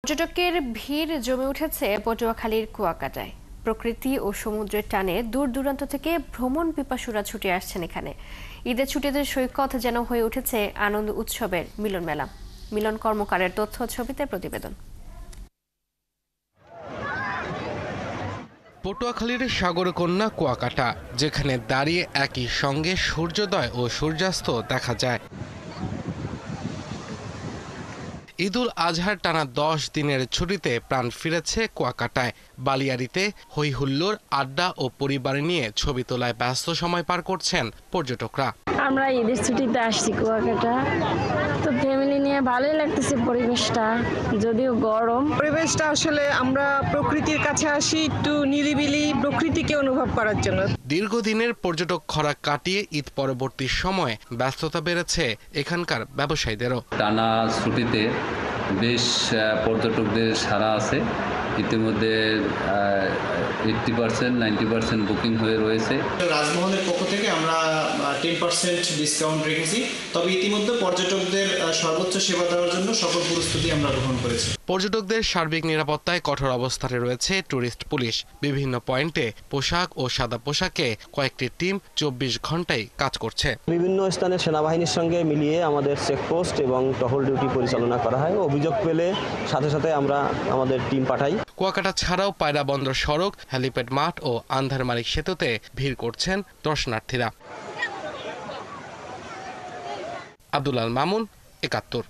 পর্যটকের ভিড় জমে উঠেছে পটুয়াখালীর কুয়াকাটায়। প্রকৃতি ও সমুদ্রের টানে দূর দূরান্ত থেকে ভ্রমণ পিপাসুরা ছুটে আসছেন এখানে। ঈদের ছুটিতে সৈকত যেন হয়ে উঠেছে আনন্দ উৎসবের মিলন মেলা। মিলন কর্মকারের তথ্য ছবিতে প্রতিবেদন। পটুয়াখালীর সাগরকন্যা কুয়াকাটা, যেখানে দাঁড়িয়ে একই সঙ্গে সূর্যোদয় ও সূর্যাস্ত দেখা যায়। ঈদুল আজহার টানা 10 দিনের ছুটিতে প্রাণ ফিরেছে কুয়াকাটায়। বালিয়াড়িতে হই হুল্লোড়, আড্ডা ও পরিবার নিয়ে ছবি তোলায় ব্যস্ত সময় পার করছেন পর্যটকরা। আমরা ঈদের ছুটিতে আসছি কুয়াকাটা, তো ফ্যামিলি নিয়ে ভালোই লাগতেছে। পরিবেশটা যদিও গরম, পরিবেশটা আসলে আমরা প্রকৃতির কাছে আসি একটু নিরিবিলি প্রকৃতিকে অনুভব করার জন্য। দীর্ঘদিনের পর্যটক খরা কাটিয়ে ঈদ পরবর্তী সময়ে ব্যস্ততা বেড়েছে এখানকার ব্যবসায়ীদেরও। টানা ছুটিতে বেশ পর্যটকদের সাড়া আছে। ইতিমধ্যে 80% 90% বুকিং হয়ে রয়েছে। রাজমহলের পক্ষ থেকে আমরা 10% ডিসকাউন্ট রেখেছি। তবে ইতিমধ্যে পর্যটকদের সর্বোচ্চ সেবা দেওয়ার জন্য সকল প্রস্তুতি আমরা গ্রহণ করেছি। পর্যটকদের সার্বিক নিরাপত্তায় কঠোর অবস্থানে রয়েছে ট্যুরিস্ট পুলিশ। বিভিন্ন পয়েন্টে পোশাক ও সাদা পোশাকে কয়েকটি টিম 24 ঘন্টায় কাজ করছে। বিভিন্ন স্থানে সেনাবাহিনীর সঙ্গে মিলিয়ে আমাদের চেকপোস্ট এবং টহল ডিউটি পরিচালনা করা হয়। অভিযোগ পেলে সাথে সাথে আমরা আমাদের টিম পাঠাই। কুয়াকাটা ছাড়াও পায়রা বন্দর সড়ক, হেলিপ্যাড মাঠ ও আন্ধারমানিক সেতুতে ভিড় করছেন দর্শনার্থীরা। আব্দুল আল মামুন, ৭১।